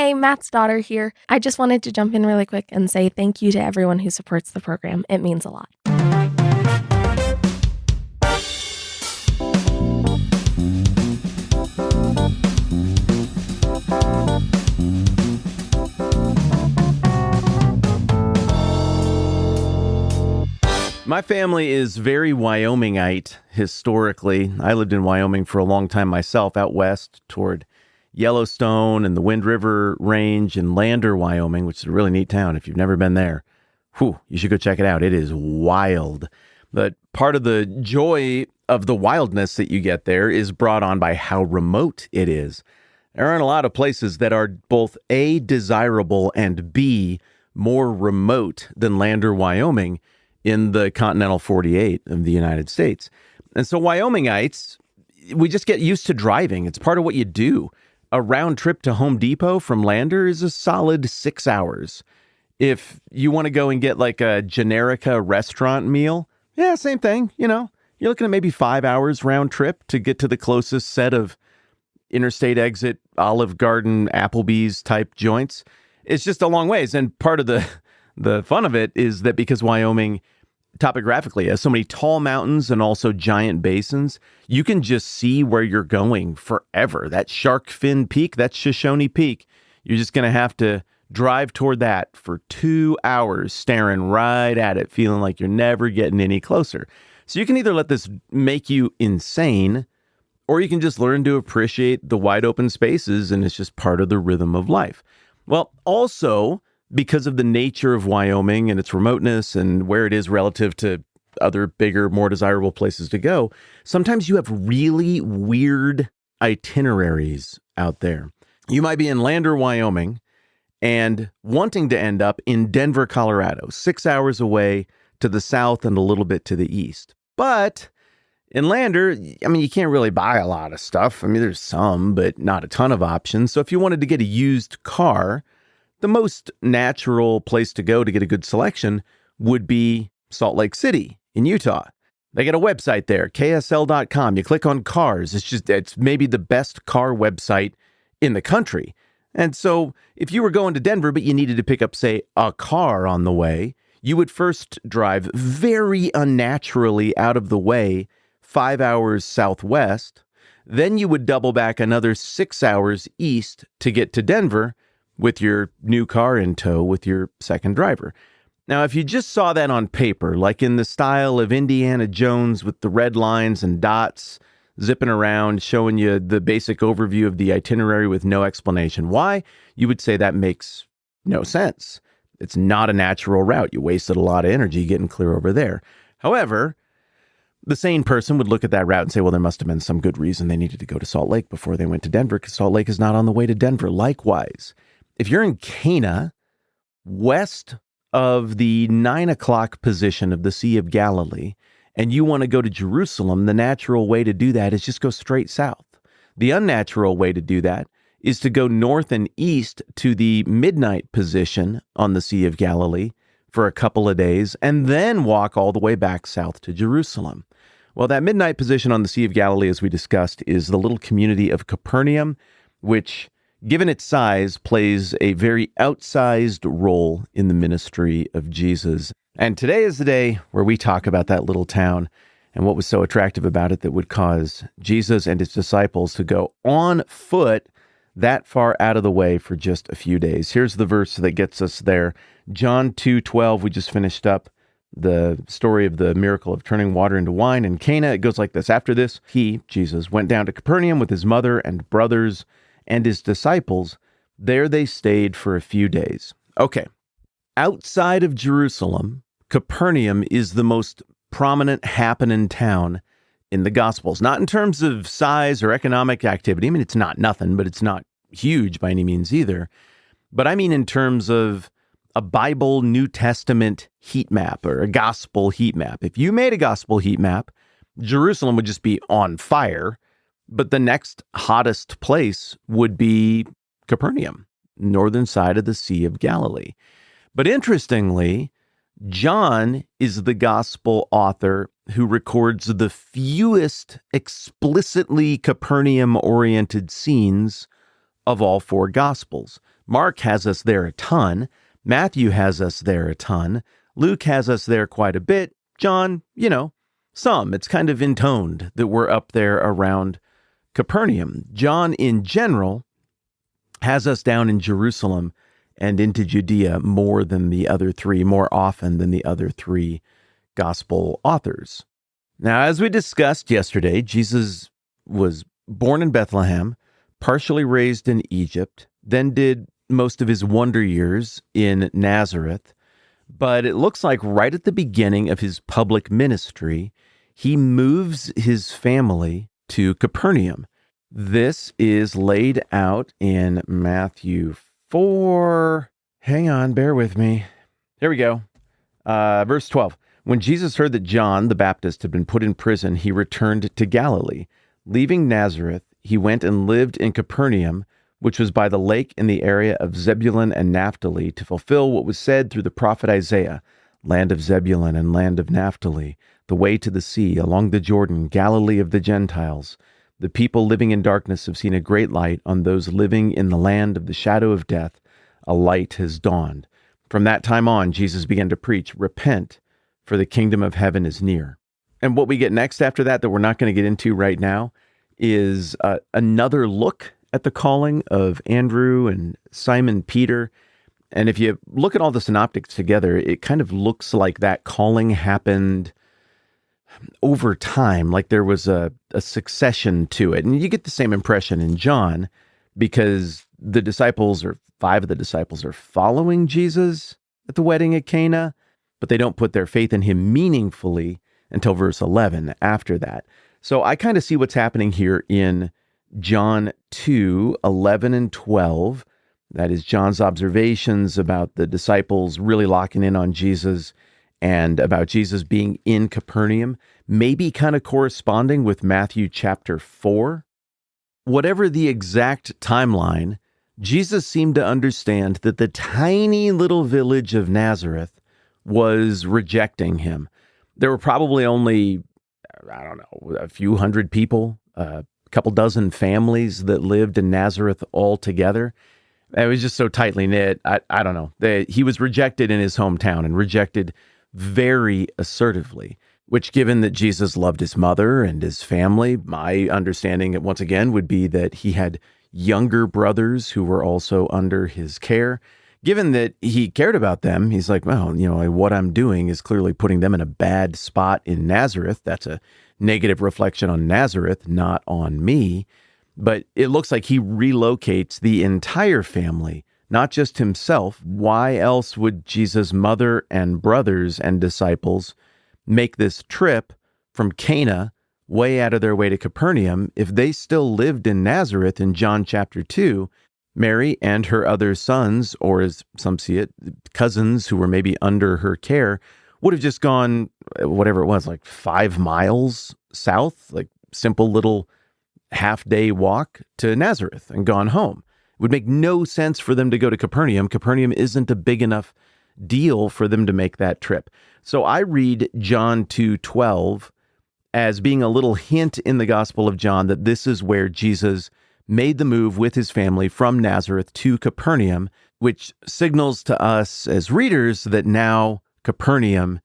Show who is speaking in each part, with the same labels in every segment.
Speaker 1: Hi, Matt's daughter here. I just wanted to jump in really quick and say thank you to everyone who supports the program. It means a lot.
Speaker 2: My family is very Wyomingite historically. I lived in Wyoming for a long time myself, out west toward Yellowstone and the Wind River Range in Lander, Wyoming, which is a really neat town. If you've never been there, you should go check it out. It is wild. But part of the joy of the wildness that you get there is brought on by how remote it is. There aren't a lot of places that are both A, desirable, and B, more remote than Lander, Wyoming, in the continental 48 of the United States. And so Wyomingites, we just get used to driving. It's part of what you do. A round trip to Home Depot from Lander is a solid 6 hours. If you want to go and get like a Generica restaurant meal, yeah, same thing. You're looking at maybe 5 hours round trip to get to the closest set of interstate exit, Olive Garden, Applebee's type joints. It's just a long ways. And part of the fun of it is that because Wyoming topographically has so many tall mountains and also giant basins, you can just see where you're going forever. That Shark Fin Peak, that's Shoshone Peak. You're just going to have to drive toward that for 2 hours, staring right at it, feeling like you're never getting any closer. So you can either let this make you insane, or you can just learn to appreciate the wide open spaces, and it's just part of the rhythm of life. Well, also, because of the nature of Wyoming and its remoteness and where it is relative to other bigger, more desirable places to go, sometimes you have really weird itineraries out there. You might be in Lander, Wyoming, and wanting to end up in Denver, Colorado, 6 hours away to the south and a little bit to the east. But in Lander, you can't really buy a lot of stuff. There's some, but not a ton of options. So if you wanted to get a used car, the most natural place to go to get a good selection would be Salt Lake City in Utah. They got a website there, ksl.com. You click on cars. It's maybe the best car website in the country. And so if you were going to Denver, but you needed to pick up, say, a car on the way, you would first drive very unnaturally out of the way 5 hours southwest. Then you would double back another 6 hours east to get to Denver with your new car in tow with your second driver. Now, if you just saw that on paper, like in the style of Indiana Jones with the red lines and dots zipping around, showing you the basic overview of the itinerary with no explanation why, you would say that makes no sense. It's not a natural route. You wasted a lot of energy getting clear over there. However, the sane person would look at that route and say, well, there must have been some good reason they needed to go to Salt Lake before they went to Denver, because Salt Lake is not on the way to Denver. Likewise, if you're in Cana, west of the 9 o'clock position of the Sea of Galilee, and you want to go to Jerusalem, the natural way to do that is just go straight south. The unnatural way to do that is to go north and east to the midnight position on the Sea of Galilee for a couple of days, and then walk all the way back south to Jerusalem. Well, that midnight position on the Sea of Galilee, as we discussed, is the little community of Capernaum, which, given its size, plays a very outsized role in the ministry of Jesus. And today is the day where we talk about that little town and what was so attractive about it that would cause Jesus and his disciples to go on foot that far out of the way for just a few days. Here's the verse that gets us there. John 2:12, we just finished up the story of the miracle of turning water into wine in Cana. It goes like this. After this, he, Jesus, went down to Capernaum with his mother and brothers and his disciples. There they stayed for a few days. Okay. Outside of Jerusalem, Capernaum is the most prominent happening town in the Gospels. Not in terms of size or economic activity. It's not nothing, but it's not huge by any means either. But I mean in terms of a Bible New Testament heat map or a gospel heat map. If you made a gospel heat map, Jerusalem would just be on fire. But the next hottest place would be Capernaum, northern side of the Sea of Galilee. But interestingly, John is the gospel author who records the fewest explicitly Capernaum-oriented scenes of all four gospels. Mark has us there a ton. Matthew has us there a ton. Luke has us there quite a bit. John, some. It's kind of intoned that we're up there around Capernaum. John, in general, has us down in Jerusalem and into Judea more often than the other three gospel authors. Now, as we discussed yesterday, Jesus was born in Bethlehem, partially raised in Egypt, then did most of his wonder years in Nazareth. But it looks like right at the beginning of his public ministry, he moves his family to Capernaum. This is laid out in Matthew 4. Hang on, bear with me. Here we go. Verse 12. When Jesus heard that John the Baptist had been put in prison, he returned to Galilee. Leaving Nazareth, he went and lived in Capernaum, which was by the lake in the area of Zebulun and Naphtali, to fulfill what was said through the prophet Isaiah, land of Zebulun and land of Naphtali, the way to the sea, along the Jordan, Galilee of the Gentiles. The people living in darkness have seen a great light. On those living in the land of the shadow of death, a light has dawned. From that time on, Jesus began to preach, "Repent, for the kingdom of heaven is near." And what we get next after that we're not going to get into right now, is another look at the calling of Andrew and Simon Peter. And if you look at all the synoptics together, it kind of looks like that calling happened over time, like there was a succession to it. And you get the same impression in John, because the disciples, or 5 of the disciples, are following Jesus at the wedding at Cana, but they don't put their faith in him meaningfully until verse 11 after that. So I kind of see what's happening here in John 2, 11 and 12. That is John's observations about the disciples really locking in on Jesus and about Jesus being in Capernaum, maybe kind of corresponding with Matthew chapter 4. Whatever the exact timeline, Jesus seemed to understand that the tiny little village of Nazareth was rejecting him. There were probably only, a few hundred people, a couple dozen families that lived in Nazareth altogether. It was just so tightly knit. I don't know. He was rejected in his hometown, and rejected very assertively, which, given that Jesus loved his mother and his family, my understanding, once again, would be that he had younger brothers who were also under his care. Given that he cared about them, he's like, well, what I'm doing is clearly putting them in a bad spot in Nazareth. That's a negative reflection on Nazareth, not on me. But it looks like he relocates the entire family, not just himself. Why else would Jesus' mother and brothers and disciples make this trip from Cana way out of their way to Capernaum if they still lived in Nazareth in John chapter 2? Mary and her other sons, or as some see it, cousins who were maybe under her care, would have just gone, whatever it was, like 5 miles south, like simple little half-day walk to Nazareth and gone home. It would make no sense for them to go to Capernaum. Capernaum isn't a big enough deal for them to make that trip. So I read John 2:12 as being a little hint in the Gospel of John that this is where Jesus made the move with his family from Nazareth to Capernaum, which signals to us as readers that now Capernaum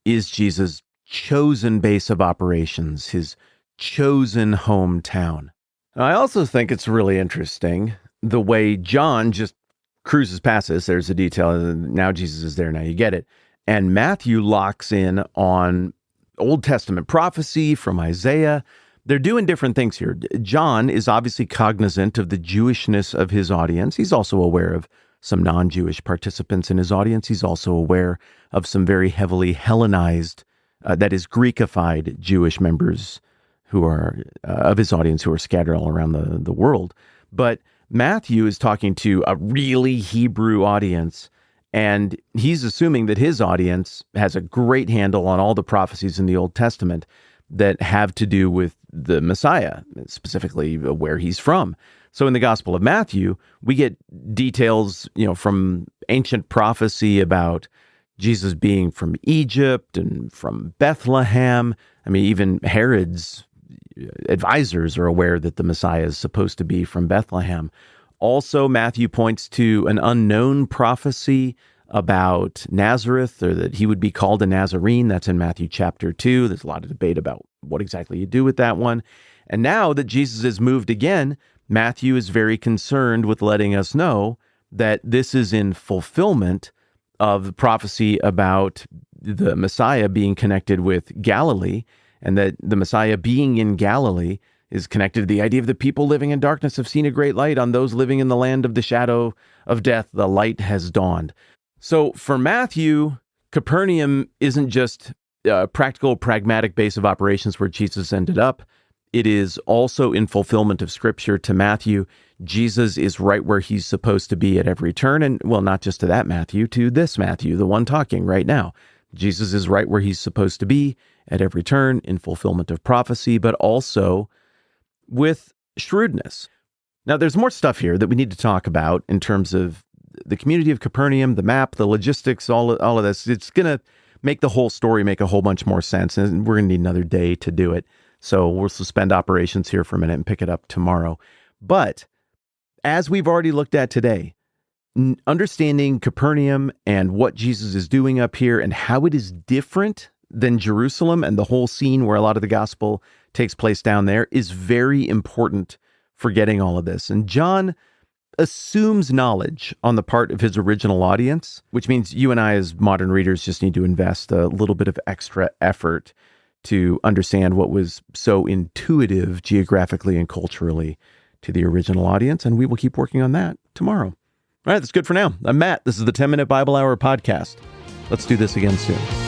Speaker 2: is Jesus' chosen base of operations, his chosen hometown. I also think it's really interesting the way John just cruises past this. There's a detail. Now Jesus is there. Now you get it. And Matthew locks in on Old Testament prophecy from Isaiah. They're doing different things here. John is obviously cognizant of the Jewishness of his audience. He's also aware of some non-Jewish participants in his audience. He's also aware of some very heavily Hellenized, that is Greekified Jewish members who are of his audience who are scattered all around the world. But Matthew is talking to a really Hebrew audience, and he's assuming that his audience has a great handle on all the prophecies in the Old Testament that have to do with the Messiah, specifically where he's from. So in the Gospel of Matthew, we get details, from ancient prophecy about Jesus being from Egypt and from Bethlehem. I mean, even Herod's advisors are aware that the Messiah is supposed to be from Bethlehem. Also, Matthew points to an unknown prophecy about Nazareth, or that he would be called a Nazarene. That's in Matthew chapter 2. There's a lot of debate about what exactly you do with that one. And now that Jesus has moved again, Matthew is very concerned with letting us know that this is in fulfillment of the prophecy about the Messiah being connected with Galilee, and that the Messiah being in Galilee is connected to the idea of the people living in darkness have seen a great light. On those living in the land of the shadow of death, the light has dawned. So for Matthew, Capernaum isn't just a practical, pragmatic base of operations where Jesus ended up. It is also in fulfillment of Scripture. To Matthew, Jesus is right where he's supposed to be at every turn. And, well, not just to that Matthew, to this Matthew, the one talking right now. Jesus is right where he's supposed to be at every turn in fulfillment of prophecy, but also with shrewdness. Now, there's more stuff here that we need to talk about in terms of the community of Capernaum, the map, the logistics, all of this. It's going to make the whole story make a whole bunch more sense, and we're going to need another day to do it. So we'll suspend operations here for a minute and pick it up tomorrow. But as we've already looked at today, understanding Capernaum and what Jesus is doing up here and how it is different than Jerusalem and the whole scene where a lot of the gospel takes place down there is very important for getting all of this. And John assumes knowledge on the part of his original audience, which means you and I as modern readers just need to invest a little bit of extra effort to understand what was so intuitive geographically and culturally to the original audience. And we will keep working on that tomorrow. All right, that's good for now. I'm Matt. This is the 10-Minute Bible Hour podcast. Let's do this again soon.